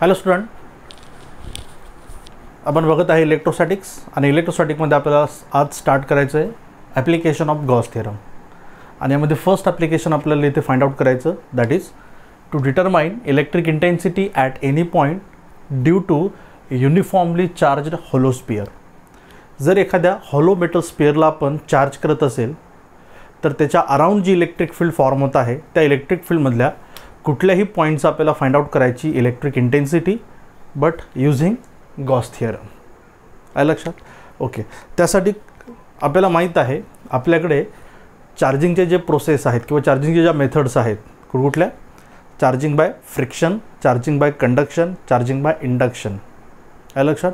Hello student, आपण बघत आहे इलेक्ट्रोस्टॅटिक्स आणि इलेक्ट्रोस्टॅटिकमध्ये आपल्याला आज स्टार्ट करायचं आहे ॲप्लिकेशन ऑफ गॉस थिअरम. आणि यामध्ये फर्स्ट ॲप्लिकेशन आपल्याला इथे फाइंड आउट करायचं, that is to determine electric intensity at any point due to uniformly charged hollow sphere. जर एखाद्या होलो मेटल स्पियरला आपण चार्ज करत असेल तर त्याच्या अराउंड जी इलेक्ट्रिक फील्ड फॉर्म होत आहे त्या इलेक्ट्रिक फील्डमधल्या कुठल्याही पॉईंटचा आपल्याला फाइंड आउट करायची electric intensity, but using Gauss theorem. आहे लक्षात? ओके. त्यासाठी आपल्याला माहीत आहे आपल्याकडे चार्जिंगचे जे प्रोसेस आहेत किंवा चार्जिंगचे ज्या मेथड्स आहेत, कुठल्या? Charging by friction, charging by conduction, charging by induction. आहे लक्षात?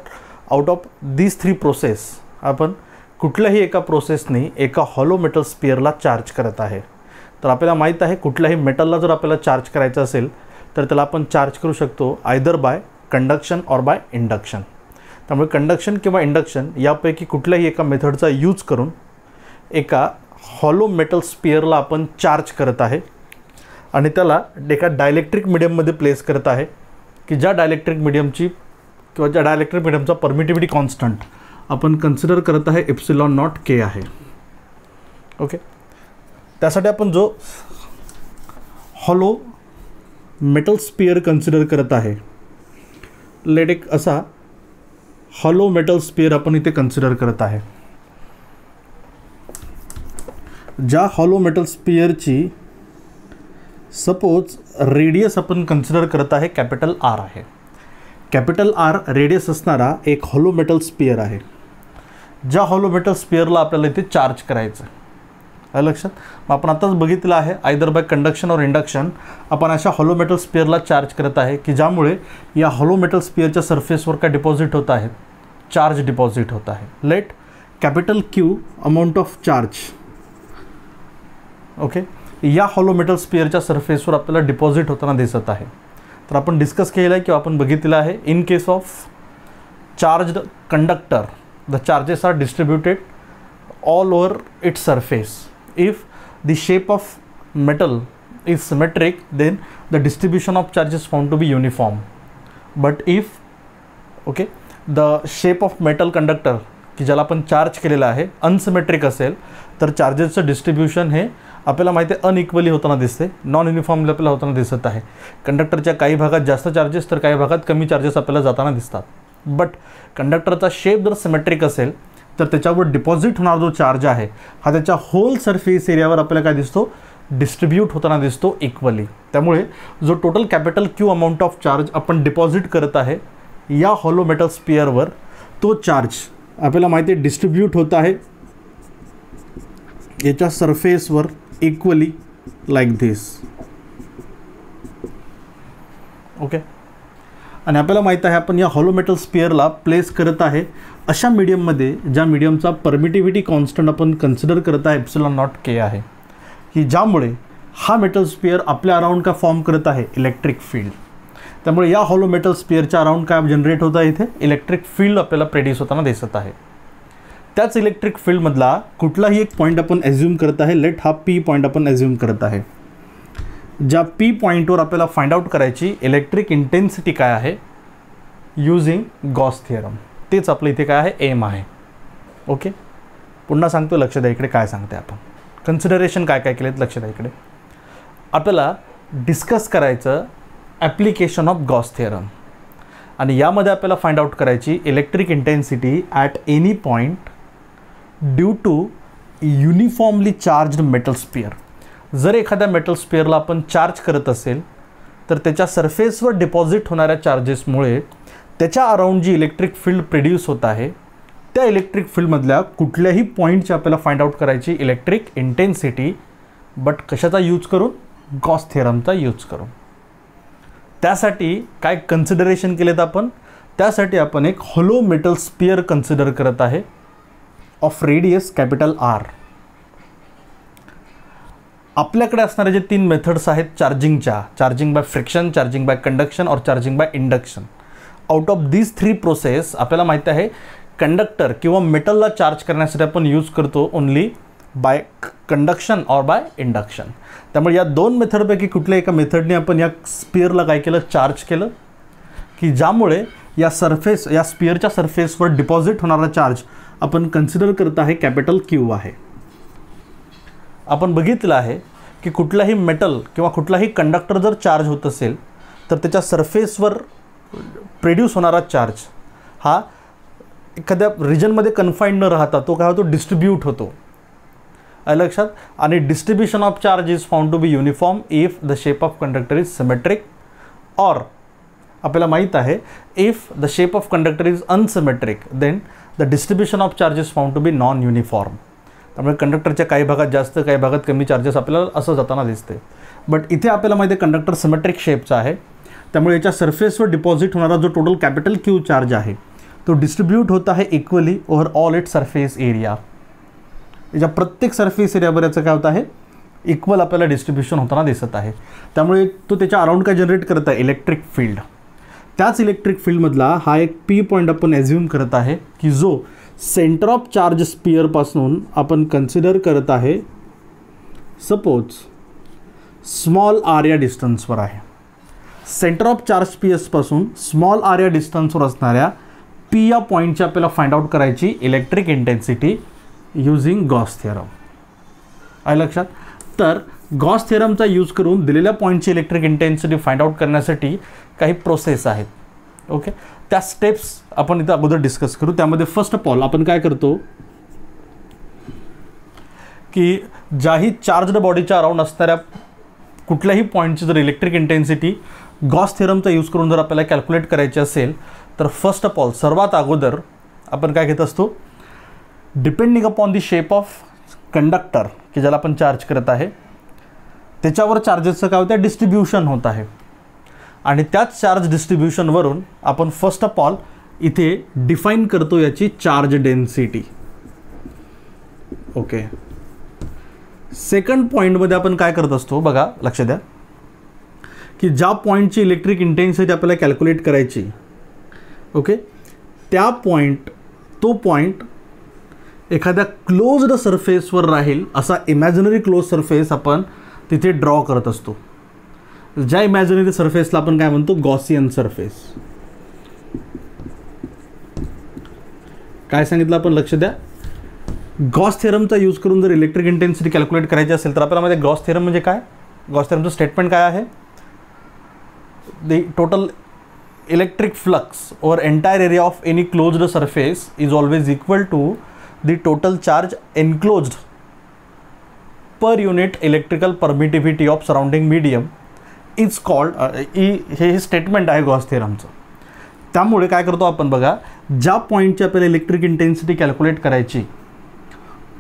आउट ऑफ दीज 3 प्रोसेस आपण कुठल्याही एका प्रोसेसनी एका हॉलो मेटल स्पियरला चार्ज करत आहे. तर आपल्याला माहीत आहे कुठल्याही मेटलला जर आपल्याला चार्ज करायचं असेल तर त्याला आपण चार्ज करू शकतो आयदर बाय कंडक्शन और बाय इंडक्शन. त्यामुळे कंडक्शन किंवा इंडक्शन यापैकी कुठल्याही एका मेथडचा यूज करून एका हॉलो मेटल स्पियरला आपण चार्ज करत आहे आणि त्याला एका डायलेक्ट्रिक मीडियममध्ये प्लेस करत आहे की ज्या डायलेक्ट्रिक मीडियमची किंवा ज्या डायलेक्ट्रिक मीडियमचा परमिटिव्हिटी कॉन्स्टंट आपण कन्सिडर करत आहे एप्सिलॉन नॉट के आहे. ओके. त्यासाठी आपण जो हॉलो मेटल स्पियर कन्सिडर करत आहे, लेट एक असा हॉलो मेटल स्पियर आपण इथे कन्सिडर करत आहे. ज्या हॉलो मेटल स्पियरची सपोज रेडियस आपण कन्सिडर करत आहे कॅपिटल आर आहे. कॅपिटल आर रेडियस असणारा एक हॉलो मेटल स्पियर आहे. ज्या हॉलो मेटल स्पियरला आपल्याला इथे चार्ज करायचं आहे लक्षात. मग आपण आताच बघितलं आहे आयदर बाय कंडक्शन और इंडक्शन आपण अशा हॉलो मेटल स्पियरला चार्ज करत आहे की ज्यामुळे या हॉलो मेटल स्पियरच्या सरफेसवर काय डिपॉझिट होत आहेत, चार्ज डिपॉझिट होत आहे. Let capital Q amount of charge. Okay. या हॉलो मेटल स्पियरच्या सरफेसवर आपल्याला डिपॉझिट होताना दिसत आहे. तर आपण डिस्कस केलं आहे किंवा आपण बघितलेलं आहे in case of charged conductor the charges are distributed all over its surface. If the shape of metal is symmetric, then the distribution of charge is found to be uniform. But if the shape of metal conductor की ज्याला आपण charge केलेला आहे unsymmetric असेल तर चार्जेसचं distribution हे आपल्याला माहिती आहे अनइक्वली होताना दिसते, नॉन युनिफॉर्मली आपल्याला होताना दिसत आहे. कंडक्टरच्या काही भागात जास्त चार्जेस तर काही भागात कमी चार्जेस आपल्याला जाताना दिसतात. बट कंडक्टरचा शेप जर सिमेट्रिक असेल तर त्याच्यावर डिपॉझिट होणारा जो चार्ज आहे हा त्याच्या होल सरफेस एरियावर आपल्याला काय दिसतो, डिस्ट्रीब्यूट होताना दिसतो इक्वली. त्यामुळे जो total capital Q amount of charge आपण डिपॉझिट करत आहे या हॉलो मेटल स्पियरवर, तो चार्ज आपल्याला माहिती आहे डिस्ट्रीब्यूट होत आहे याच्या सरफेसवर इक्वली लाईक धिस. ओके. आणि आपल्याला माहीत आहे आपण या हॉलो मेटल स्पियरला प्लेस करत आहे अशा मीडियममध्ये ज्या मीडियमचा परमिटिव्हिटी कॉन्स्टंट आपण कन्सिडर करत आहे एप्सिलॉन नॉट के आहे, की ज्यामुळे हा मेटल स्पियर आपल्या अराउंड काय फॉर्म करत आहे, इलेक्ट्रिक फील्ड. त्यामुळे या हॉलो मेटल स्पियरच्या अराउंड काय जनरेट होत आहे, इथे इलेक्ट्रिक फील्ड आपल्याला प्रेड्यूस होताना दिसत आहे. त्याच इलेक्ट्रिक फील्डमधला कुठलाही एक पॉईंट आपण ॲझ्युम करत आहे. लेट हा पी पॉईंट आपण ॲझ्युम करत आहे. ज्या पी पॉईंटवर आपल्याला फाइंड आउट करायची इलेक्ट्रिक इंटेन्सिटी काय आहे यूजिंग गॉस थिअरम. तेच आपलं इथे काय आहे, एम आहे. ओके. पुन्हा सांगतो, लक्ष द्या इकडे काय सांगते आपण, कन्सिडरेशन काय काय केलेत लक्ष द्या इकडे. आपल्याला डिस्कस करायचं ॲप्लिकेशन ऑफ गॉस थिअरम आणि यामध्ये आपल्याला फाइंड आउट करायची electric intensity at any point due to uniformly charged metal sphere. जर एखाद्या मेटल स्पियरला आपण चार्ज करत असेल तर त्याच्या सरफेसवर डिपॉझिट होणाऱ्या चार्जेसमुळे त्याच्या अराउंड जी इलेक्ट्रिक फील्ड प्रोड्यूस होत आहे त्या इलेक्ट्रिक फील्डमधल्या कुठल्याही पॉईंटची आपल्याला फाइंड आउट करायची इलेक्ट्रिक इंटेन्सिटी, बट कशाचा यूज करून, गॉस थिअरमचा यूज करून. त्यासाठी काय कन्सिडरेशन केलेत आपण, त्यासाठी आपण एक हॉलो मेटल स्पियर कन्सिडर करत आहे ऑफ रेडियस कॅपिटल आर. आपल्याकडे असणारे जे 3 मेथड्स आहेत चार्जिंगच्या, charging by friction, charging by conduction और charging by induction. Out of these 3 process आपल्याला माहिती आहे कंडक्टर किंवा मेटलला चार्ज करण्यासाठी आपण यूज करतो ओनली बाय कंडक्शन और बाय इंडक्शन. त्यामुळे या 2 मेथडपैकी कुठल्या एका मेथडने आपण या स्पियरला काय केलं, चार्ज केलं की ज्यामुळे या स्पिअरच्या सरफेसवर डिपॉझिट होणारा चार्ज आपण कन्सिडर करत आहे कॅपिटल क्यू आहे. आपण बघितलं आहे की कुठलाही मेटल किंवा कुठलाही कंडक्टर जर चार्ज होत असेल तर त्याच्या सरफेसवर प्रोड्यूस होणारा चार्ज हा एखाद्या रिजनमध्ये कन्फाईंड न राहता तो काय होतो, डिस्ट्रीब्यूट होतो. आलं लक्षात. आणि distribution of charge is found to be uniform if the shape of conductor is symmetric, or आपल्याला माहीत आहे if the shape of conductor is unsymmetric then the distribution of charge is found to be non uniform. त्यामुळे कंडक्टरच्या काही भागात जास्त काही भागात कमी चार्जेस आपल्याला असं जाताना दिसते. बट इथे आपल्याला माहिती आहे कंडक्टर सिमेट्रिक शेपचा आहे, त्यामुळे याच्या सरफेसवर डिपॉझिट होणारा जो टोटल कॅपिटल क्यू चार्ज आहे तो डिस्ट्रीब्यूट होत आहे equally over all it surface area. याच्या प्रत्येक सरफेस एरियावर याचं काय होत आहे, इक्वल आपल्याला डिस्ट्रीब्युशन होताना दिसत आहे. त्यामुळे तो त्याच्या अराउंड काय जनरेट करत आहे, इलेक्ट्रिक फील्ड. त्याच इलेक्ट्रिक फील्डमधला हा एक पी पॉईंट आपण ॲझ्युम करत आहे की जो सेंटर ऑफ चार्ज स्पिअरपासून आपण कन्सिडर करत आहे सपोज स्मॉल आर्या डिस्टन्सवर आहे. सेंटर ऑफ चार्ज स्पिअर्सपासून स्मॉल आर्या डिस्टन्सवर असणाऱ्या पी या पॉईंटची आपल्याला फाइंड आउट करायची electric intensity using Gauss theorem. आहे लक्षात. तर गॉस थिअरमचा यूज करून दिलेल्या पॉईंटची इलेक्ट्रिक इंटेन्सिटी फाइंड आउट करण्यासाठी काही प्रोसेस आहेत. ओके, त्या स्टेप्स आपण इथं अगोदर डिस्कस करू. त्यामध्ये फर्स्ट ऑफ ऑल आपण काय करतो की ज्याही चार्जड बॉडीच्या अराउंड असणाऱ्या कुठल्याही पॉईंटची जर इलेक्ट्रिक इंटेन्सिटी गॉस थिअरमचा यूज करून जर आपल्याला कॅल्क्युलेट करायची असेल तर फर्स्ट ऑफ ऑल सर्वात अगोदर आपण काय घेत असतो, depending upon the shape of conductor की ज्याला आपण चार्ज करत आहे त्याच्यावर चार्जेसचं काय होतं, डिस्ट्रीब्युशन होत आहे. आणि त्याच चार्ज डिस्ट्रीब्युशनवरून आपण फर्स्ट ऑफ ऑल इथे डिफाईन करतो याची चार्ज डेन्सिटी. ओके, सेकंड पॉईंटमध्ये आपण काय करत असतो बघा, लक्ष द्या की ज्या पॉईंटची इलेक्ट्रिक इंटेन्सिटी आपल्याला कॅल्क्युलेट करायची, ओके, तो पॉईंट एखाद्या क्लोज्ड सरफेसवर राहील असा इमॅजिनरी क्लोज सरफेस आपण तिथे ड्रॉ करत असतो. ज्या इमॅजिनरी सरफेसला आपण काय म्हणतो, गॉसियन सरफेस. काय सांगितलं आपण, लक्ष द्या. गॉस थिअरमचा यूज करून जर इलेक्ट्रिक इंटेन्सिटी कॅल्क्युलेट करायची असेल तर आपल्याला माहिती आहे गॉस थिअरम म्हणजे काय. गॉस थिअरमचं स्टेटमेंट काय आहे, the total electric flux over entire area of any closed surface is always equal to the total charge enclosed per unit electrical permittivity of surrounding medium is called. हे statement आहे Gauss थिअरमचं. त्यामुळे काय करतो आपण बघा, ज्या पॉईंटची आपल्याला इलेक्ट्रिक इंटेन्सिटी कॅल्क्युलेट करायची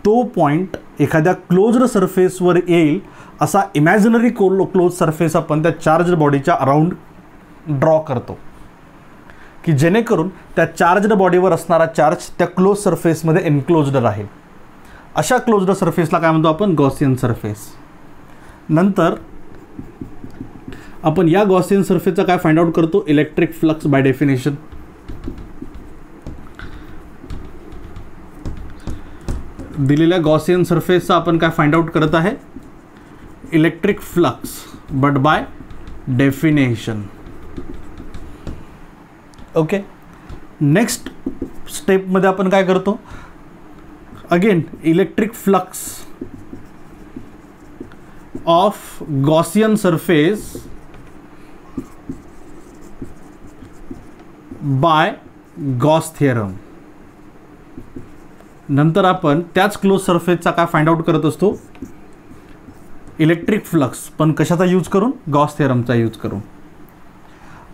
तो पॉईंट एखाद्या क्लोज्ड सरफेसवर येईल असा इमॅजिनरी क्लोज सरफेस आपण त्या चार्ज्ड बॉडीच्या अराउंड ड्रॉ करतो की जेणेकरून त्या चार्ज्ड बॉडीवर असणारा चार्ज त्या क्लोज सरफेसमध्ये एनक्लोज्ड राहील. अशा क्लोज्ड सरफेसला काय म्हणतो आपण, गॉसियन सरफेस. नंतर आपण या गॉसियन सरफेसचा काय फाइंड आउट करतो, इलेक्ट्रिक फ्लक्स बाय डेफिनेशन. दिलेल्या गॉसियन सरफेसचा आपण काय फाइंड आउट करत आहे, electric flux but by definition. Okay, next स्टेपमध्ये आपण काय करतो, again electric flux of Gaussian surface by Gauss theorem. नंतर आपण त्याच क्लोज सरफेसचा काय फाइंड आउट करत असतो, इलेक्ट्रिक फ्लक्स, पण कशाचा यूज करून, गॉस थिअरमचा यूज करून.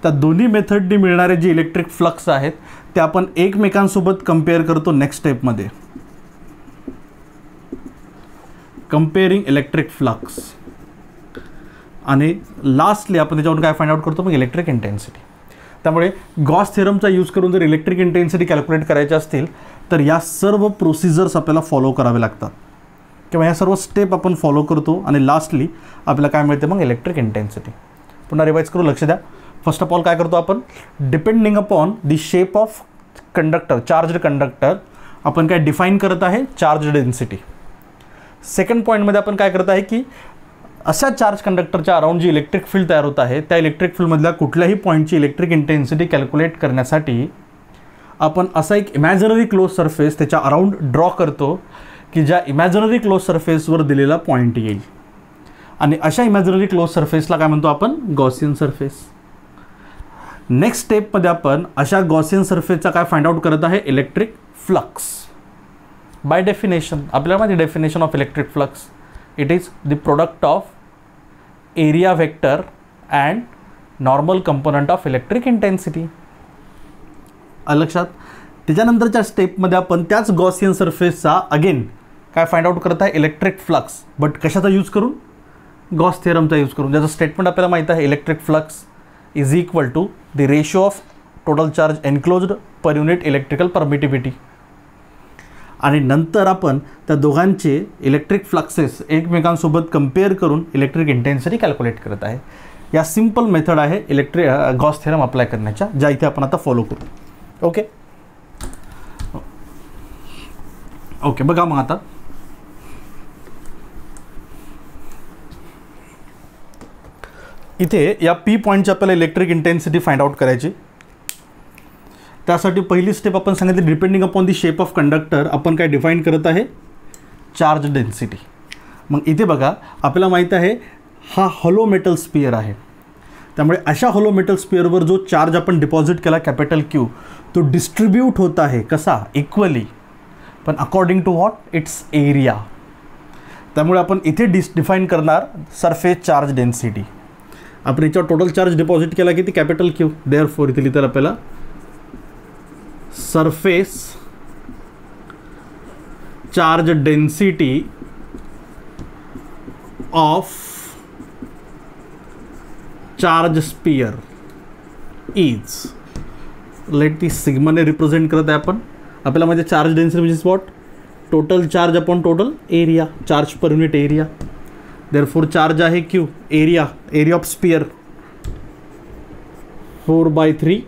त्या दोन्ही मेथडनी मिळणारे जे इलेक्ट्रिक फ्लक्स आहेत ते आपण एकमेकांसोबत कम्पेअर करतो नेक्स्ट स्टेपमध्ये, कंपेअरिंग इलेक्ट्रिक फ्लक्स. आणि लास्टली आपण त्याच्यावरून काय फाइंड आउट करतो, मग इलेक्ट्रिक इंटेन्सिटी. त्यामुळे गॉस थिअरमचा यूज करून जर इलेक्ट्रिक इंटेन्सिटी कॅल्क्युलेट करायची असतील तर या सर्व प्रोसिजर्स आपल्याला फॉलो करावे लागतात किंवा या सर्व स्टेप आपण फॉलो करतो आणि लास्टली आपल्याला काय मिळते, मग इलेक्ट्रिक इंटेन्सिटी. पुन्हा रिवाइज करू, लक्ष द्या. फर्स्ट ऑफ ऑल काय करतो आपण, depending upon the shape of conductor, charged conductor आपण काय डिफाईन करत आहे, चार्ज डेन्सिटी. सेकंड पॉईंटमध्ये आपण काय करत आहे की अशा चार्ज कंडक्टरच्या अराउंड जी इलेक्ट्रिक फील्ड तयार होत आहे त्या इलेक्ट्रिक फील्डमधल्या कुठल्याही पॉईंटची इलेक्ट्रिक इंटेन्सिटी कॅल्क्युलेट करण्यासाठी आपण असा एक इमॅजिनरी क्लोज सरफेस त्याच्या अराउंड ड्रॉ करतो की ज्या इमॅजिनरी क्लोज सरफेसवर दिलेला पॉईंट येईल. आणि अशा इमॅजिनरी क्लोज सरफेसला काय म्हणतो आपण? Gaussian surface. नेक्स्ट स्टेपमध्ये आपण अशा गॉसियन सरफेसचा काय फाइंड आउट करत आहे? Electric flux. बाय डेफिनेशन आपल्याला माहिती definition of electric flux, it is the product of area vector and normal component of electric intensity. लक्षात. त्याच्यानंतरच्या स्टेपमध्ये आपण त्याच गॉसियन सरफेसचा अगेन काय फाइंड आउट करत आहे? Electric flux. बट कशाचा यूज करून? गॉस थिअरमचा यूज करून. ज्याचं स्टेटमेंट आपल्याला माहीत आहे, electric flux is equal to the ratio of total charge enclosed per unit electrical permittivity. आणि नंतर आपण त्या दोघांचे इलेक्ट्रिक फ्लक्सेस एकमेकांसोबत कंपेअर करून इलेक्ट्रिक इंटेन्सिटी कॅल्क्युलेट करत आहे. या सिंपल मेथड आहे गॉस थिअरम अप्लाय करण्याच्या, ज्या इथे आपण आता फॉलो करू. ओके ओके बघा मग आता इथे या पी पॉईंटची आपल्याला इलेक्ट्रिक इंटेन्सिटी फाइंड आउट करायची. त्यासाठी पहिली स्टेप आपण सांगितली, depending upon the shape of conductor आपण काय डिफाईन करत आहे? Charge density. मग इथे बघा आपल्याला माहीत आहे हा हॉलो मेटल स्पियर आहे. त्यामुळे अशा हॉलो मेटल स्पियरवर जो चार्ज आपण डिपॉझिट केला कॅपिटल क्यू, तो डिस्ट्रीब्यूट होत आहे कसा? इक्वली, पण according to what? Its area. त्यामुळे आपण इथे डिफाईन करणार सरफेस चार्ज डेन्सिटी. आपण याच्यावर टोटल चार्ज डिपॉझिट केला किती? Capital Q. देअरफॉर इथे लिहितात आपल्याला surface charge density of charge sphere is, let ती सिग्माने रिप्रेझेंट करत आहे आपण. आपल्याला म्हणजे चार्ज डेन्सिटी म्हणजे what? Total charge upon total area, charge per unit area. Therefore charge आहे Q, area of sphere 4/3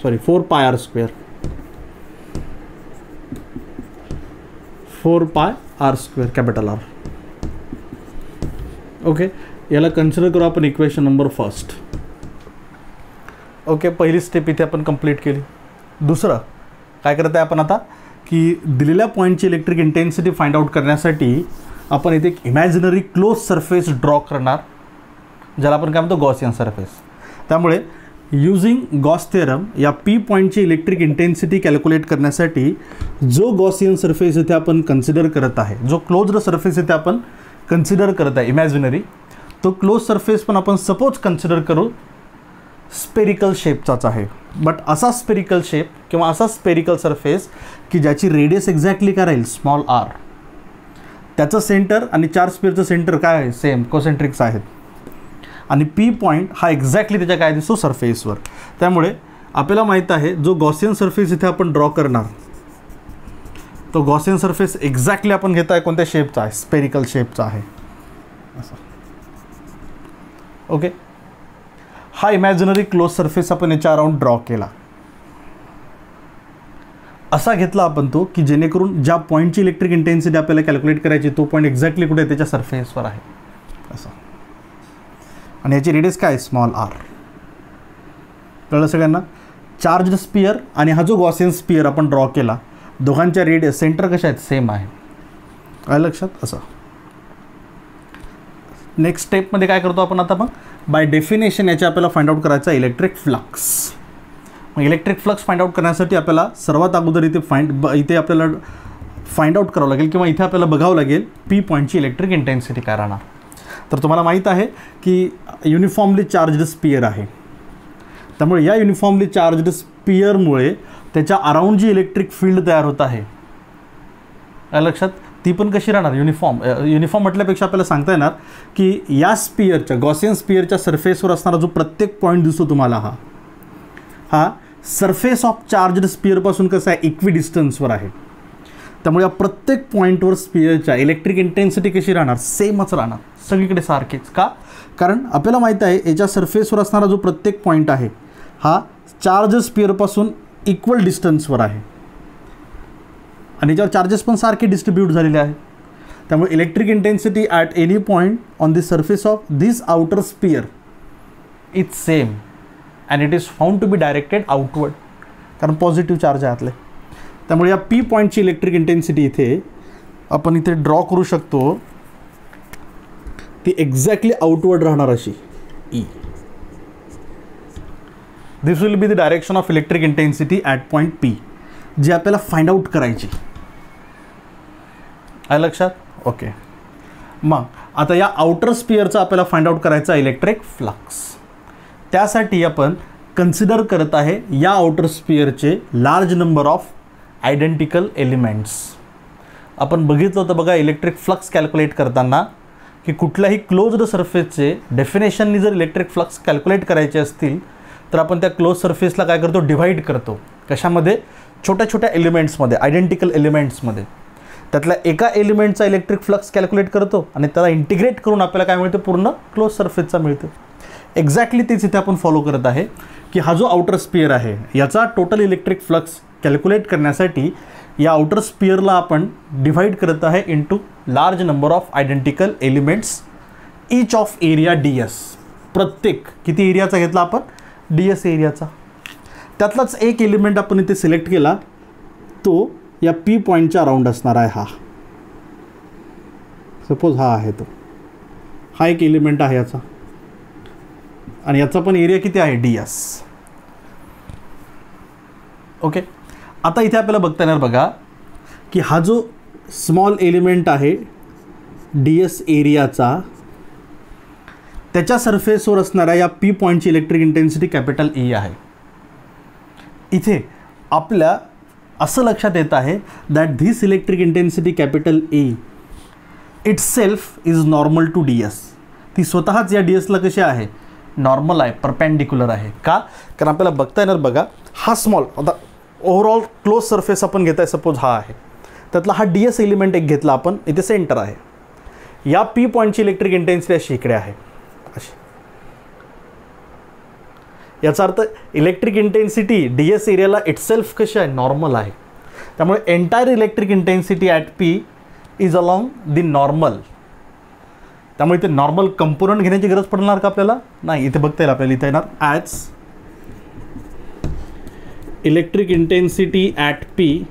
4 pi r square 4 pi r square capital R. Okay, याला कन्सिडर करू आपण इक्वेशन नंबर फर्स्ट. ओके, पहिली step इथे आपण complete केली. दुसरं काय करत आहे आपण आता की दिलेल्या पॉईंटची इलेक्ट्रिक इंटेन्सिटी फाइंड आउट करण्यासाठी आपण इथे एक इमॅजिनरी क्लोज सरफेस ड्रॉ करणार, ज्याला आपण काय म्हणतो? Gaussian surface. त्यामुळे युजिंग गॉस थिअरम या पी पॉईंटची इलेक्ट्रिक इंटेन्सिटी कॅल्क्युलेट करण्यासाठी जो गॉसियन सरफेस इथे आपण कन्सिडर करत आहे, जो क्लोज्ड सरफेस इथे आपण कन्सिडर करत आहे इमॅजिनरी, तो क्लोज सरफेस पण आपण सपोज कन्सिडर करू स्पेरिकल शेपचाच आहे. बट असा स्पेरिकल शेप किंवा असा स्पेरिकल सरफेस की ज्याची रेडियस एक्झॅक्टली काय राहील? Small R. त्याचं सेंटर आणि चार स्पेअरचं सेंटर काय आहे? सेम कोसेंट्रिक्स आहेत. आणि पी पॉईंट हा एक्झॅक्टली त्याच्या काय दिसतो? सरफेसवर. त्यामुळे आपल्याला माहीत आहे जो गॉसियन सरफेस इथे आपण ड्रॉ करणार, तो गॉसियन सरफेस एक्झॅक्टली आपण घेत आहे कोणत्या शेपचा आहे? स्पेरिकल शेपचा आहे. असं. ओके, हा इमॅजिनरी क्लोज सरफेस आपण याच्या अराउंड ड्रॉ केला. असा घेतला आपण तो की जेणेकरून ज्या पॉईंटची इलेक्ट्रिक इंटेन्सिटी आपल्याला कॅल्क्युलेट करायची तो पॉईंट एक्झॅक्टली कुठे? त्याच्या सरफेसवर आहे. असं. आणि याची रेडियस काय? Small r. कळलं सगळ्यांना? चार्ज स्पियर आणि हा जो गॉसियन स्पियर आपण ड्रॉ केला, दोघांच्या रेडियस सेंटर कशा आहेत? सेम आहे. काय लक्षात? असं. नेक्स्ट स्टेपमध्ये काय करतो आपण आता? मग बाय डेफिनेशन याचे आपल्याला फाइंड आउट करायचा इलेक्ट्रिक फ्लक्स. मग इलेक्ट्रिक फ्लक्स फाइंड आउट करण्यासाठी आपल्याला सर्वात अगोदर इथे आपल्याला फाइंड आउट करावं लागेल किंवा इथे आपल्याला बघावं लागेल पी पॉईंटची इलेक्ट्रिक इंटेन्सिटी काय राहणार. तर तुम्हाला माहीत आहे की युनिफॉर्मली चार्ज्ड स्पियर आहे. त्यामुळे या युनिफॉर्मली चार्ज्ड स्पियरमुळे त्याच्या अराउंड जी इलेक्ट्रिक फील्ड तयार होत आहे, लक्षात, ती पण कशी राहणार? युनिफॉर्म म्हटल्यापेक्षा आपल्याला सांगता येणार की या स्पियरच्या गॉसियन स्पियरच्या सरफेसवर असणारा जो प्रत्येक पॉईंट दिसतो तुम्हाला, हा सरफेस ऑफ चार्ज्ड स्पियरपासून कसा आहे? इक्वी डिस्टन्सवर आहे. त्यामुळे या प्रत्येक पॉईंटवर स्पियरच्या इलेक्ट्रिक इंटेन्सिटी कशी राहणार? सेमच राहणार, सगळीकडे सारखेच. का? कारण आपल्याला माहीत आहे याच्या सरफेसवर असणारा जो प्रत्येक पॉईंट आहे हा चार्ज स्पियरपासून इक्वल डिस्टन्सवर आहे आणि याच्यावर चार्जेस पण सारखे डिस्ट्रीब्यूट झालेले आहेत. त्यामुळे electric intensity at any point on the surface of this outer sphere is same and it is found to be directed outward, कारण पॉझिटिव्ह चार्ज आहे आतले. त्यामुळे या पी पॉईंटची इलेक्ट्रिक इंटेन्सिटी इथे आपण इथे ड्रॉ करू शकतो, ती एक्झॅक्टली आउटवर्ड राहणार अशी E. This will be the direction of electric intensity at point P, जी आपल्याला फाइंड आउट करायची आहे. लक्षात? ओके. मग आता या आउटर स्पियरचा आपल्याला फाइंड आउट करायचा इलेक्ट्रिक फ्लक्स. त्यासाठी आपण कन्सिडर करत आहे या आउटर स्पियरचे large number of identical elements. आपण बघितलं होतं बघा इलेक्ट्रिक फ्लक्स कॅल्क्युलेट करताना की कुठल्याही क्लोज्ड सरफेसचे डेफिनेशननी जर इलेक्ट्रिक फ्लक्स कॅल्क्युलेट करायचे असतील तर आपण त्या क्लोज सरफेसला काय करतो, डिव्हाइड करतो. कशामध्ये? छोट्या छोट्या एलिमेंट्समध्ये, आयडेंटिकल एलिमेंट्समध्ये. त्यातल्या एका एलिमेंटचा इलेक्ट्रिक फ्लक्स कॅल्क्युलेट करतो आणि त्याला इंटिग्रेट करून आपल्याला काय मिळतं, पूर्ण क्लोज सरफेसचा मिळतं. एक्झॅक्टली तेच इथे आपण फॉलो करत आहे की हा जो आउटर स्पियर आहे याचा टोटल इलेक्ट्रिक फ्लक्स कॅल्क्युलेट करण्यासाठी या आउटर स्पियरला आपण डिव्हाइड करत आहे into large number of identical elements each of area D S. प्रत्येक किती एरियाचा घेतला आपण, डी एस एरियाचा. त्यातलाच एक एलिमेंट आपण इथे सिलेक्ट केला, तो या पी पॉईंटच्या अराउंड असणार आहे. हा सपोज हा आहे, तो हा एक एलिमेंट आहे याचा, आणि याचा पण एरिया किती आहे, डी एस. ओके. आता इथे आपल्याला बघता येणार बघा की हा जो स्मॉल एलिमेंट आहे डी एस एरियाचा, त्याच्या सरफेसवर असणाऱ्या या पी पॉईंटची इलेक्ट्रिक इंटेन्सिटी कॅपिटल ई आहे. इथे आपल्या असं लक्षात येत आहे that this electric intensity capital E itself is normal to d s. ती स्वतःच या डी एसला कशी आहे, नॉर्मल आहे, परपेंडिक्युलर आहे. का? कारण आपल्याला बघता येणार बघा हा स्मॉल, आता ओव्हरऑल क्लोज सरफेस आपण घेत आहे, सपोज हा आहे, त्यातला हा डी एस एलिमेंट एक घेतला आपण, इथे सेंटर आहे. या पी पॉईंटची इलेक्ट्रिक इंटेन्सिटी अशी इकडे आहे, अशी. याचा अर्थ इलेक्ट्रिक इंटेन्सिटी डी एस एरियाला इटसेल्फ कशी आहे, नॉर्मल आहे. त्यामुळे entire electric intensity at P is along the normal. त्यामुळे इथे नॉर्मल कंपोनंट घेण्याची गरज पडणार का आपल्याला? नाही. इथे बघता येईल आपल्याला, इथे येणार as electric intensity at P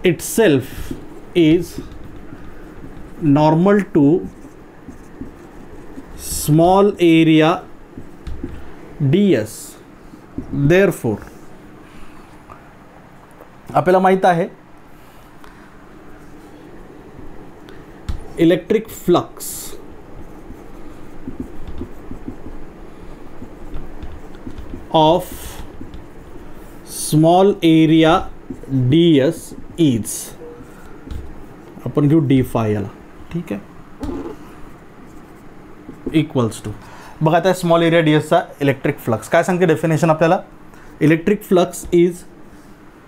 itself is normal to small area ds. Therefore आपल्याला माहित आहे electric flux of small area ds is, आपण घेऊ d phi याला, ठीक आहे, इक्वल्स टू, बघा त्या स्मॉल एरिया डी एसचा इलेक्ट्रिक फ्लक्स काय सांगते डेफिनेशन आपल्याला, electric flux is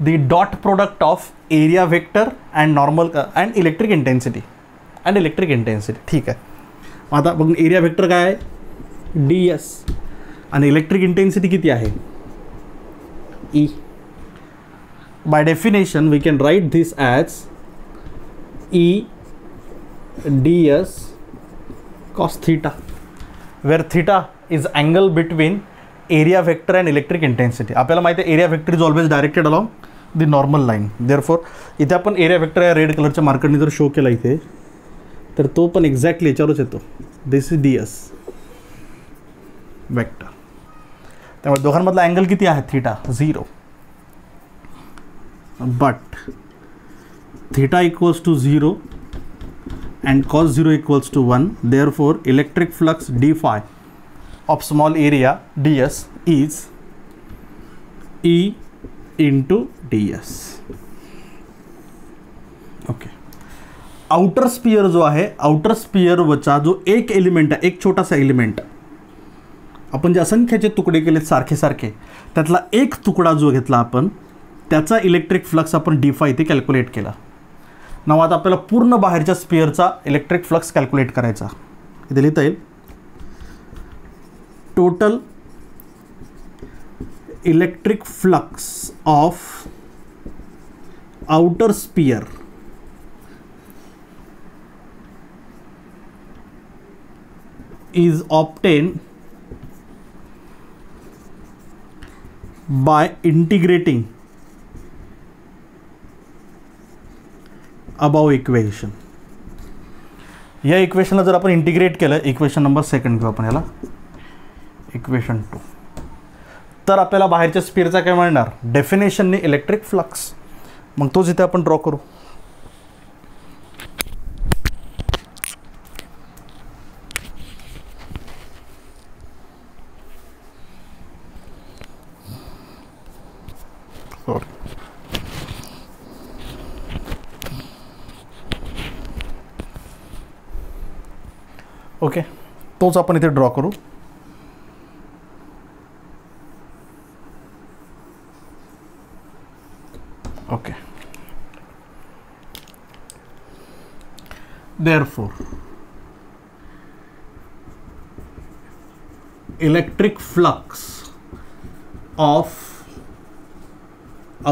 the dot product of area vector and normal and electric intensity ठीक आहे. आता बघ एरिया वेक्टर काय आहे, डी एस, आणि इलेक्ट्रिक इंटेन्सिटी किती आहे, E. By definition we can write this as E D S cos theta, where theta is angle between area vector and electric intensity. आपल्याला माहिती आहे area vector is always directed along the normal line. Therefore इथे आपण area vector या red कलरच्या मार्करने जर show केला इथे, तर तो पण एक्झॅक्टली याच्यावरच येतो. This is d s vector. त्यामुळे दोघांमधला अँगल किती आहे, theta, 0. But theta equals to 0 and cos 0 equals to 1. Therefore electric flux d phi of small area ds is E into ds. ओके. आउटर स्पियर जो आहे, outer स्पियरवरचा जो एक element आहे, एक छोटासा एलिमेंट, आपण जे असंख्याचे तुकडे केले सारखे सारखे, त्यातला एक तुकडा जो घेतला आपण, त्याचा इलेक्ट्रिक फ्लक्स आपण डी फाय इथे कॅल्क्युलेट केला. नाव आता आपल्याला पूर्ण बाहेरच्या स्पियरचा इलेक्ट्रिक फ्लक्स कॅल्क्युलेट करायचा. इथे लिहिता येईल total electric flux of outer sphere is obtained by integrating above equation. या इक्वेशनला जर आपण इंटिग्रेट केलं, इक्वेशन नंबर सेकंड घेऊ आपण याला, इक्वेशन 2, तर आपल्याला बाहेरच्या स्पिअरचा काय मिळणार, डेफिनेशनने इलेक्ट्रिक फ्लक्स. मग तोच इथे आपण ड्रॉ करू. ओके, तोच आपण इथे ड्रॉ करू. Okay, therefore electric flux of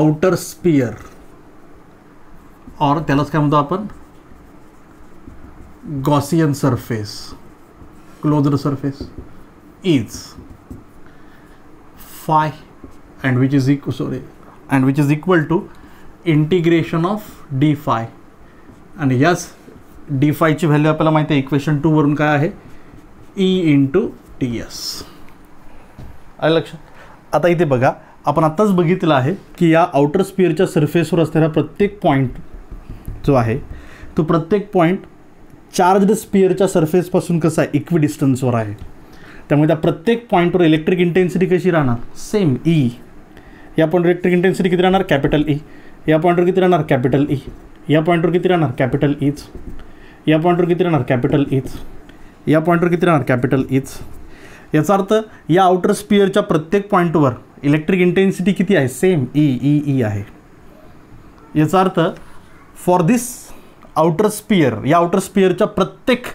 outer sphere, और त्यालाच काय म्हणतो आपण, Gaussian surface, closed surface, is phi, and which is equal to integration of D five. आणि याच डी फायची व्हॅल्यू आपल्याला माहिती आहे इक्वेशन 2 वरून काय आहे, ई इंटू टी एस. आलं लक्षात. आता इथे बघा, आपण आत्ताच बघितलं आहे की या आउटर स्पिअरच्या सरफेसवर असलेला प्रत्येक पॉईंट जो आहे तो प्रत्येक पॉईंट चार्जड स्पिअरच्या सरफेसपासून कसा आहे, इक्विडिस्टन्सवर आहे. त्यामुळे त्या प्रत्येक पॉईंटवर इलेक्ट्रिक इंटेन्सिटी कशी राहणार, सेम ई. या पॉईंटवर इलेक्ट्रिक इंटेन्सिटी किती राहणार, कॅपिटल ई. या पॉईंटवर किती राहणार, कॅपिटल ई. या पॉईंटवर किती राहणार, कॅपिटल ईच. या पॉईंटवर किती राहणार, कॅपिटल ईच. या पॉईंटवर किती राहणार, कॅपिटल ईच. याचा अर्थ या आउटर स्पिअरच्या प्रत्येक पॉईंटवर इलेक्ट्रिक इंटेन्सिटी किती आहे, सेम ई ई ई आहे. याचा earth for this outer sphere, या आउटर स्पिअरच्या प्रत्येक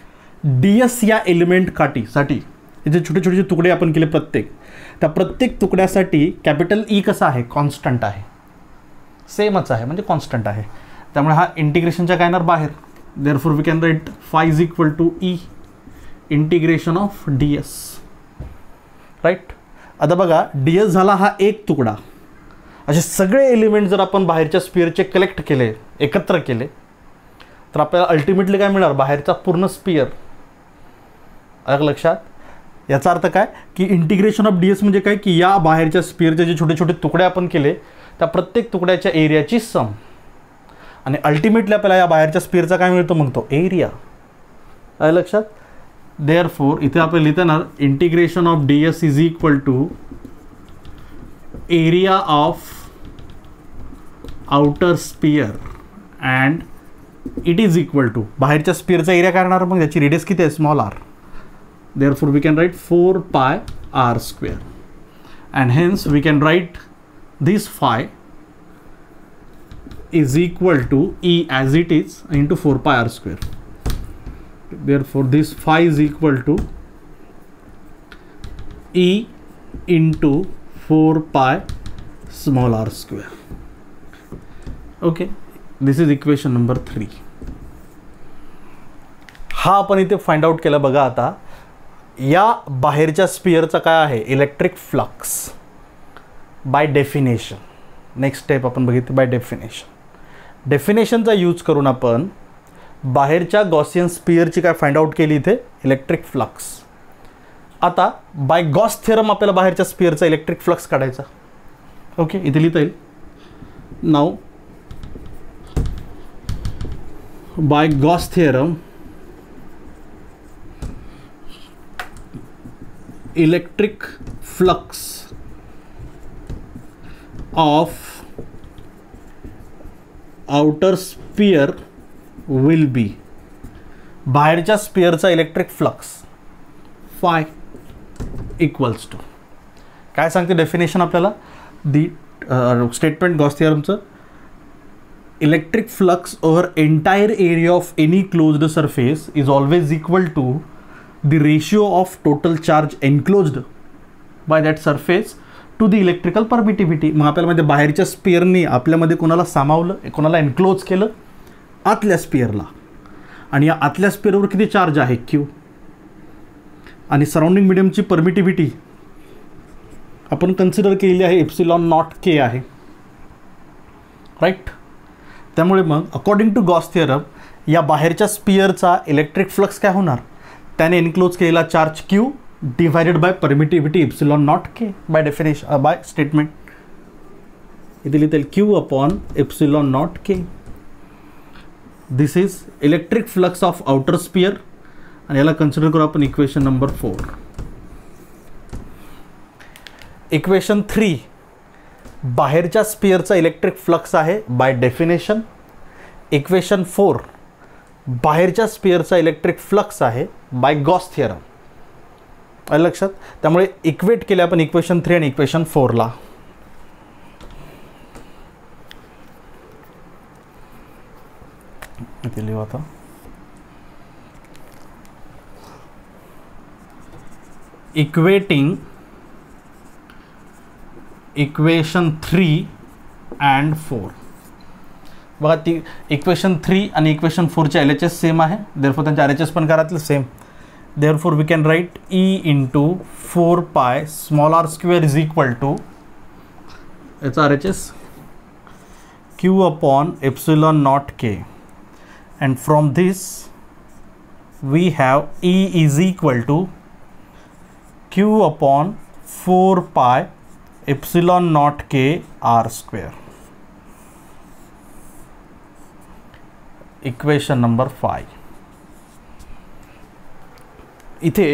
डी एस या एलिमेंट काठीसाठी जे छोटे छोटे तुकडे आपण केले प्रत्येक, त्या प्रत्येक तुकड्यासाठी कॅपिटल ई कसा आहे, कॉन्स्टंट आहे, सेमच आहे, म्हणजे कॉन्स्टंट आहे. त्यामुळे हा इंटिग्रेशनच्या काय येणार बाहेर. Therefore we can write phi is equal to E integration of d s. Right. आता बघा, डी एस झाला हा एक तुकडा. असे सगळे एलिमेंट जर आपण बाहेरच्या स्पिअरचे कलेक्ट केले, एकत्र केले, तर आपल्याला अल्टिमेटली काय मिळणार, बाहेरचा पूर्ण स्पिअर. आलं लक्षात. याचा अर्थ काय की इंटिग्रेशन ऑफ डी एस म्हणजे काय की या बाहेरच्या स्पिअरचे जे छोटे छोटे तुकडे आपण केले त्या प्रत्येक तुकड्याच्या एरियाची सम, आणि अल्टिमेटली आपल्याला या बाहेरच्या स्पिअरचा काय मिळतो मग तो एरिया. आलं लक्षात. देअरफॉर इथे आपण लिहिता येणार integration of d s is equal to area of outer sphere and it is equal to बाहेरच्या स्पिअरचा एरिया काय राहणार, मग त्याची रेडियस किती आहे, small r. Therefore we can write 4 pi r square, and hence we can write this phi is equal to E as it is into 4 pi r square. Therefore this phi is equal to E into 4 pi small r square. Okay, this is equation number 3. हा आपण इथे find out केला. बघा आता या बाहेरच्या स्पिअरचा काय आहे, electric flux by definition. Next step आपण बघितली बाय डेफिनेशन. डेफिनेशनचा यूज करून आपण बाहेरच्या गॉसियन स्पिअरची काय फाइंड आउट केली इथे, इलेक्ट्रिक फ्लक्स. आता बाय गॉस थेरम आपल्याला बाहेरच्या स्पिअरचा इलेक्ट्रिक फ्लक्स काढायचा. ओके, इथे लिहिता येईल. Now by Gauss theorem electric flux of outer sphere will be, बाहेरच्या स्पिअरचा electric flux phi equals to काय सांगते डेफिनेशन आपल्याला, दी स्टेटमेंट गॉस थिअरमचं, electric flux over entire area of any closed surface is always equal to the ratio of total charge enclosed by that surface to the electrical permittivity. मग आपल्याला म्हणजे बाहेरच्या स्पिअरनी आपल्यामध्ये कोणाला सामावलं, कोणाला एन्क्लोज केलं, आतल्या स्पिअरला, आणि या आतल्या स्पिअरवर किती चार्ज आहे, क्यू. आणि सराउंडिंग मिडियमची परमिटिव्हिटी आपण कन्सिडर केलेली आहे एप्सिलॉन नॉट के आहे, राईट. त्यामुळे मग अकॉर्डिंग टू गॉस थिअरम या बाहेरच्या स्पियरचा इलेक्ट्रिक फ्लक्स काय होणार, त्याने एनक्लोज केलेला charge Q divided by permittivity epsilon not k by definition by statement. इथे लिहिता येईल Q upon epsilon not k. This is electric flux of outer sphere आणि याला कन्सिडर करू आपण इक्वेशन नंबर 4. इक्वेशन 3 बाहेरच्या स्पियरचा इलेक्ट्रिक फ्लक्स आहे बाय डेफिनेशन. इक्वेशन 4 बाहेरच्या स्पियरचा इलेक्ट्रिक फ्लक्स आहे बाय गॉस थिअरम. आलं लक्षात. त्यामुळे इक्वेट केले आपण इक्वेशन 3 आणि इक्वेशन 4 ला. इथे लिहू आता. Equating equation 3 and 4. बघा ती इक्वेशन 3 आणि इक्वेशन 4चे LHS सेम आहे, देअरफॉर त्यांचे RHS पण घरातले same. Therefore we can write E into 4 pi small r square is equal to याचा RHS Q upon epsilon not k. And from this we have E is equal to Q upon 4 pi epsilon naught k r square. Equation number 5. इथे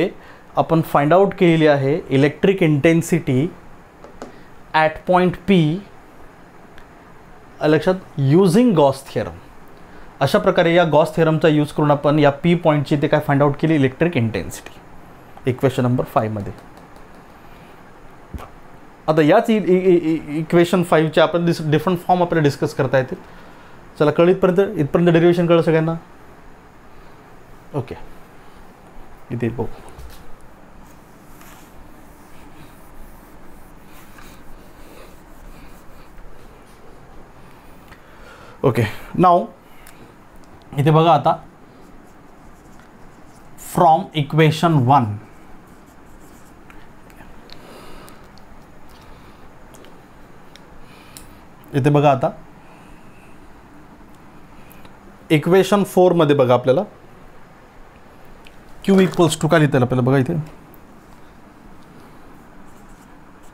आपण find out केलेली आहे electric intensity at point P लक्षात using Gauss theorem. अशा प्रकारे या Gauss थिअरमचा use करून आपण या P पॉईंटची ते काय फाइंड आउट केली इलेक्ट्रिक इंटेन्सिटी इक्वेशन नंबर 5 मध्ये. आता याच इक्वेशन 5चे आपण डिफरंट फॉर्म आपल्याला डिस्कस करता येतील. चला कळ इथपर्यंत डेरिव्हेशन कळलं सगळ्यांना. ओके इथे बघू. ओके नाव इथे बघा आता फ्रॉम इक्वेशन 1 इथे बघा आता इक्वेशन 4 मध्ये बघा आपल्याला Q इक्वल्स टू काय लिहिता येईल आपल्याला बघा इथे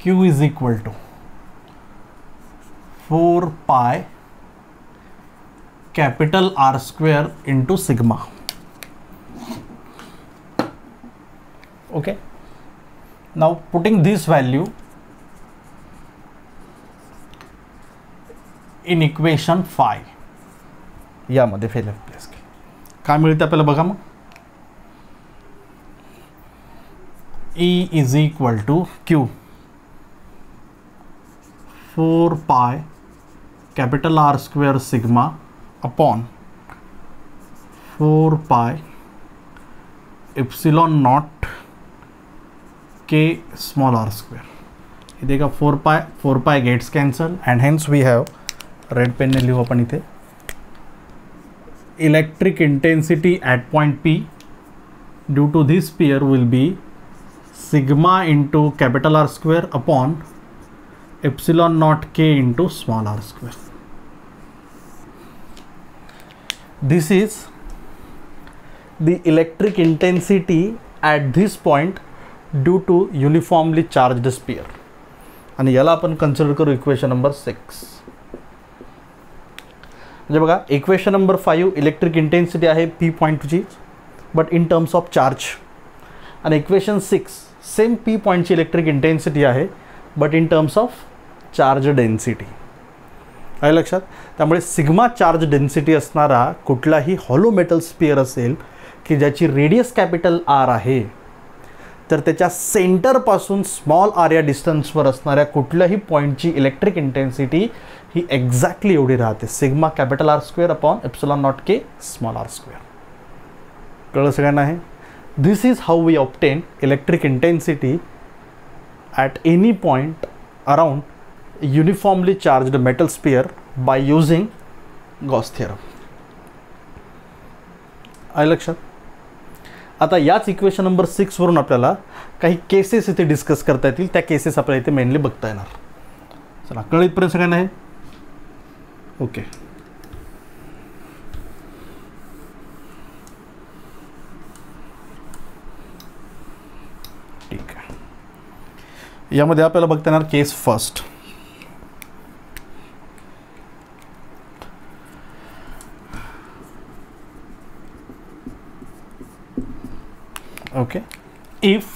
Q इज इक्वल टू 4 पाय capital R square into sigma. Okay, now putting this value in equation 5 यामध्ये फेल प्लेस काय मिळते आपल्याला बघा मग E is equal to Q 4 pi capital R square sigma upon 4 pi epsilon not K small r square. इथे का 4 पाय gets cancel and hence we have red पेनने लिहू आपण इथे electric intensity at point P due to this sphere will be sigma into capital R square upon epsilon not k into small r square. This is the electric intensity at this point due to uniformly charged sphere. आणि याला आपण consider करू equation number 6. म्हणजे बघा equation number 5 electric intensity आहे P पॉईंटची but in terms of charge. आणि equation 6 same P पॉईंटची इलेक्ट्रिक इंटेन्सिटी आहे but in terms of charge density. आहे लक्षात. त्यामुळे सिग्मा चार्ज डेन्सिटी असणारा कुठलाही हॉलो मेटल स्पियर असेल की ज्याची रेडियस कॅपिटल R आहे तर त्याच्या सेंटरपासून स्मॉल r या डिस्टन्सवर असणाऱ्या कुठल्याही पॉईंटची इलेक्ट्रिक इंटेन्सिटी ही एक्झॅक्टली एवढी राहते sigma capital R square upon epsilon not K small r square. कळलं सगळ्यांना आहे. This is how we obtain electric intensity at any point around uniformly charged metal sphere by using Gauss theorem. आहे लक्षात. आता याच इक्वेशन नंबर 6 वरून आपल्याला काही केसेस इथे डिस्कस करता येतील, त्या केसेस आपल्याला इथे मेनली बघता येणार. चला, कळलं इथपर्यंत सगळ्यांना आहे? ओके. ठीक आहे. यामध्ये आपल्याला बघता येणार केस first. Okay, if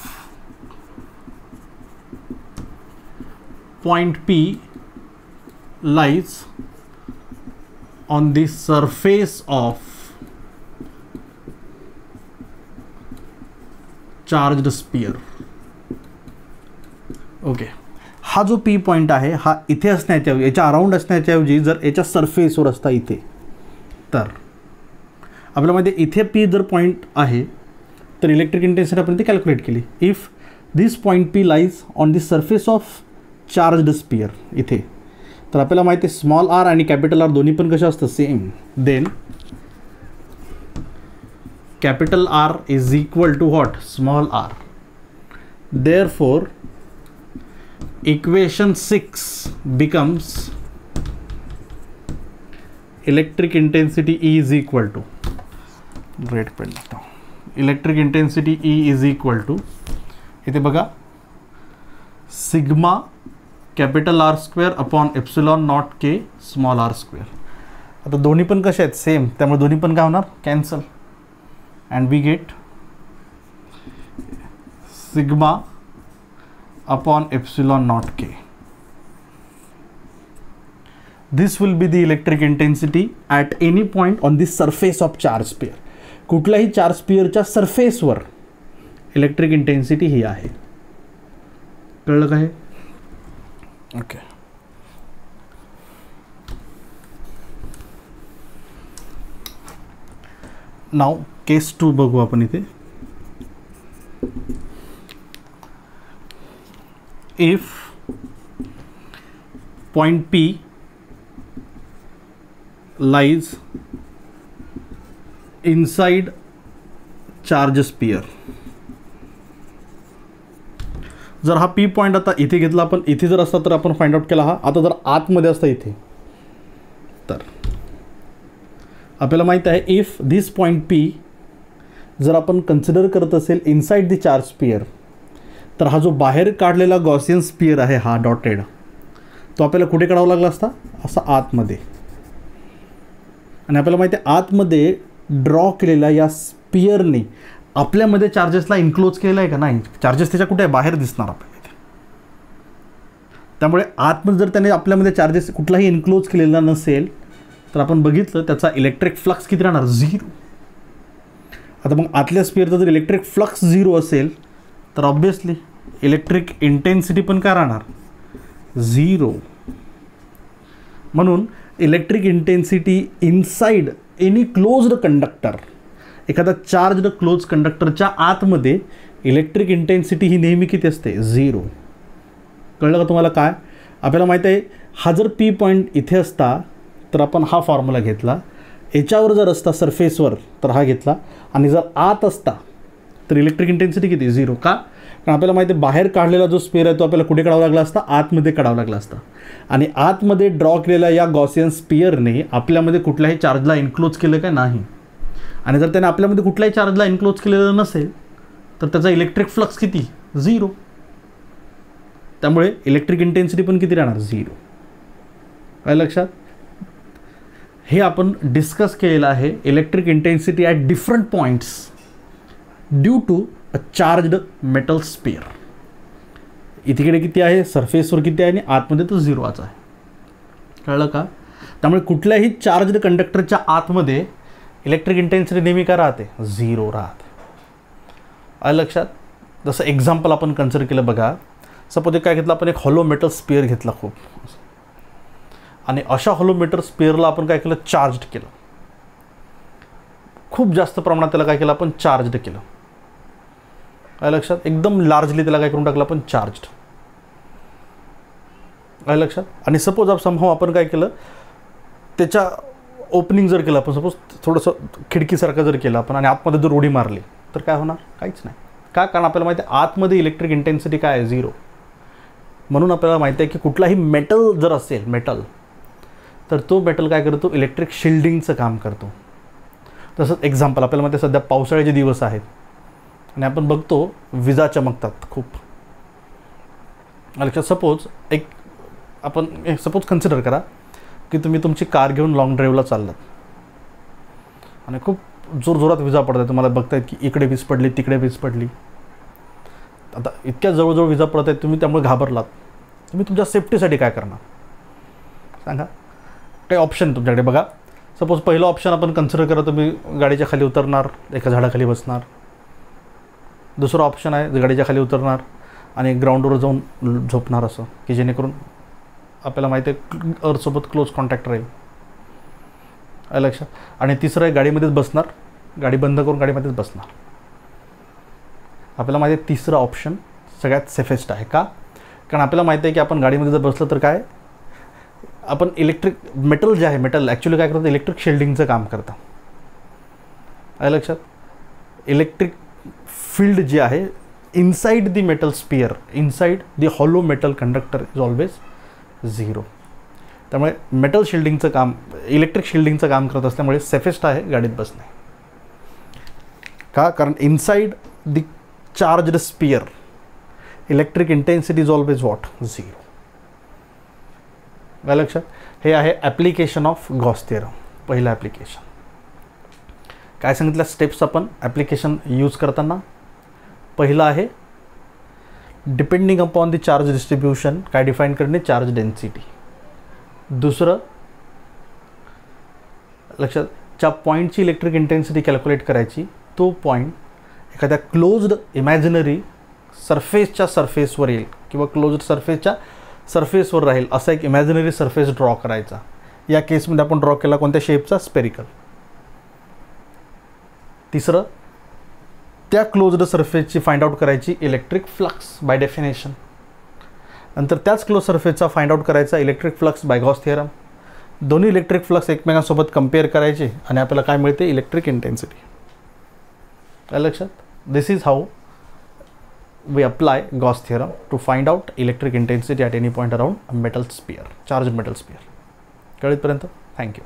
point P lies on the surface of charged sphere. Okay, हा जो P पॉइंट आहे हा इथे असण्याच्या याच्या अराउंड असण्याच्याऐवजी जर याच्या सरफेसवर असता इथे, तर आपल्यामध्ये इथे P जर पॉइंट आहे तर इलेक्ट्रिक इंटेन्सिटी आपण ती कॅल्क्युलेट केली. If this point P lies on the surface of charged sphere इथे, तर आपल्याला माहिती आहे स्मॉल आर आणि कॅपिटल आर दोन्ही पण कशा असतात? Same. Then capital R is equal to what? Small r. Therefore equation 6 becomes electric intensity E is equal to, red pen लिखता हूँ, electric intensity E is equal to, इथे बघा, sigma capital R square upon epsilon not K small R square. आता दोन्ही पण कसे आहेत? Same. त्यामुळे दोन्ही पण काय होणार? Cancel. And we get sigma upon epsilon not k. This will be the electric intensity at any point on the surface of charge sphere. कुठल्याही चार्ज स्पियरच्या सरफेसवर इलेक्ट्रिक इंटेन्सिटी ही आहे. कळलं का हे? ओके. नाव केस 2 बघू आपण इथे. If point P lies inside charge sphere. जर हा P पॉइंट आता इथे घेतला आपण, इथे जर असता तर आपण फाइंड आउट केला हा. आता जर आतमध्ये असता इथे, तर आपल्याला माहित आहे इफ दिस पॉइंट P जर आपण कन्सिडर करत असेल इनसाइड द चार्ज स्पियर, तर हा जो बाहेर काढलेला गॉसियन स्पियर आहे हा डॉटेड, तो आपल्याला कुठे काढावा लागला असता? असा आतमध्ये. आणि आपल्याला माहिती आहे आतमध्ये ड्रॉ केलेल्या या स्पियरने आपल्यामध्ये चार्जेसला इन्क्लोज केलेला आहे का? नाही. चार्जेस त्याच्या कुठे आहे? बाहेर दिसणार आपल्याला इथे. त्यामुळे आतमध्ये जर त्याने आपल्यामध्ये चार्जेस कुठलाही इन्क्लोज केलेला नसेल तर आपण बघितलं त्याचा इलेक्ट्रिक फ्लक्स किती राहणार? 0. आता मग आतल्या स्पियरचा जर इलेक्ट्रिक फ्लक्स 0 असेल तर ऑब्वियसली इलेक्ट्रिक इंटेन्सिटी पण काय राहणार? 0. म्हणून electric intensity inside any closed conductor, एखादा चार्ज्ड क्लोज कंडक्टरच्या आतमध्ये इलेक्ट्रिक इंटेन्सिटी ही नेहमी किती असते? 0. कळलं का तुम्हाला काय? आपल्याला माहिती आहे हा जर P पॉईंट इथे असता तर आपण हा फॉर्म्युला घेतला, याच्यावर जर असता सरफेसवर तर हा घेतला, आणि जर आत असता तर इलेक्ट्रिक इंटेन्सिटी किती? 0. का? कारण आपल्याला माहिती आहे बाहेर काढलेला जो स्पेअर आहे तो आपल्याला कुठे काढावा लागला असता? आतमध्ये काढावा लागला असता. आणि आतमध्ये ड्रॉ केलेल्या या गॉसियन स्पियरने आपल्यामध्ये कुठल्याही चार्जला इन्क्लोज केलं काय? नाही. आणि जर त्याने आपल्यामध्ये कुठल्याही चार्जला इन्क्लोज केलेलं नसेल तर त्याचा इलेक्ट्रिक फ्लक्स किती? 0. त्यामुळे इलेक्ट्रिक इंटेन्सिटी पण किती राहणार? 0. काय लक्षात? हे आपण डिस्कस केलेलं आहे electric intensity at different points due to a charged metal sphere. इथे किती आहे? सरफेसवर किती आहे? आणि आतमध्ये तो 0च आहे. कळलं का? त्यामुळे कुठल्याही चार्ज्ड कंडक्टरच्या आतमध्ये इलेक्ट्रिक इंटेन्सिटी नेहमी काय राहते? 0 राहते. आलं लक्षात? जसं एक्झाम्पल आपण कन्सिडर केलं बघा. सपोज काय घेतलं आपण? एक हॉलो मेटल स्पियर घेतला खूप, आणि अशा हॉलो मेटल स्पियरला आपण काय केलं? चार्ज्ड केलं. खूप जास्त प्रमाणात त्याला काय केलं आपण? चार्ज्ड केलं. काय लक्षात? एकदम लार्जली त्याला काय करून टाकलं आपण? चार्ज्ड. काय लक्षात? आणि सपोज समहाव आपण काय केलं, त्याच्या ओपनिंग जर केलं आपण, सपोज थोडंसं खिडकीसारखं जर केलं आपण आणि आतमध्ये जर उडी मारली तर काय होणार? काहीच नाही. का? कारण आपल्याला माहिती आहे आतमध्ये इलेक्ट्रिक इंटेन्सिटी काय आहे? 0. म्हणून आपल्याला माहिती आहे की कुठलाही मेटल जर असेल मेटल, तर तो मेटल काय करतो? इलेक्ट्रिक शिल्डिंगचं काम करतो. तसंच एक्झाम्पल आपल्याला माहिती आहे सध्या पावसाळ्याचे दिवस आहेत आणि आपण बघतो विजा चमकतात खूप. लक्षात सपोज आपण सपोज कन्सिडर करा की तुम्ही तुमची कार घेऊन लॉंग ड्राईव्हला चाललात आणि खूप जोरजोरात विजा पडत तुम्हाला बघतायत की इकडे वीज पडली, तिकडे वीज पडली. आता इतक्या जवळजवळ विजा पडत आहेत, तुम्ही त्यामुळे घाबरलात. तुम्ही तुमच्या सेफ्टीसाठी काय करणार? सांगा. काही ऑप्शन तुमच्याकडे बघा. सपोज पहिलं ऑप्शन आपण कन्सिडर करा, तुम्ही गाडीच्या खाली उतरणार, एका झाडाखाली बसणार. दुसरं ऑप्शन आहे गाडीच्या खाली उतरणार आणि ग्राउंडवर जाऊन झोपणार, असं की जेणेकरून आपल्याला माहिती आहे अर्थसोबत क्लोज कॉन्टॅक्ट राहील. लक्षात. आणि तिसरं आहे गाडीमध्येच बसणार, गाडी बंद करून गाडीमध्येच बसणार. आपल्याला माहिती आहे तिसरं ऑप्शन सगळ्यात सेफेस्ट आहे. का? कारण आपल्याला माहिती आहे की आपण गाडीमध्ये जर बसलं तर काय, आपण इलेक्ट्रिक मेटल जे आहे, मेटल ॲक्च्युली काय करतं? इलेक्ट्रिक शिल्डिंगचं काम करतं. आहे लक्षात. इलेक्ट्रिक फील्ड जे आहे inside the metal sphere, inside the hollow metal conductor is always 0. त्यामुळे मेटल शिल्डिंगचं काम, इलेक्ट्रिक शिल्डिंगचं काम करत असल्यामुळे सेफेस्ट आहे गाडीत बसणे. का? कारण inside the charged sphere electric intensity is always what? 0. काय लक्षात. हे आहे ॲप्लिकेशन ऑफ गॉस थिअरम. पहिलं ॲप्लिकेशन काय सांगितलं स्टेप्स आपण ॲप्लिकेशन यूज करताना? पहिलं आहे depending upon the charge distribution, काय डिफाईन करणे? Charge density. दुसरं लक्षात, ज्या पॉईंटची इलेक्ट्रिक इंटेन्सिटी कॅल्क्युलेट करायची तो पॉईंट एखाद्या क्लोज्ड इमॅजिनरी सरफेसच्या सरफेसवर येईल किंवा क्लोज्ड सरफेसच्या सरफेसवर राहील असा एक इमॅजिनरी सरफेस ड्रॉ करायचा. या केसमध्ये आपण ड्रॉ केला कोणत्या शेपचा? स्पेरिकल. तिसरं, त्या क्लोज्ड सरफेसची फाइंड आउट करायची इलेक्ट्रिक फ्लक्स बाय डेफिनेशन. नंतर त्याच क्लोज सरफेसचा फाइंड आउट करायचा electric flux by Gauss theorem. दोन्ही इलेक्ट्रिक फ्लक्स एकमेकांसोबत कम्पेअर करायचे आणि आपल्याला काय मिळते? Electric intensity. काय लक्षात. This is how we apply Gauss theorem to find out electric intensity at any point around a metal sphere, charged metal sphere. कळेपर्यंत थँक्यू.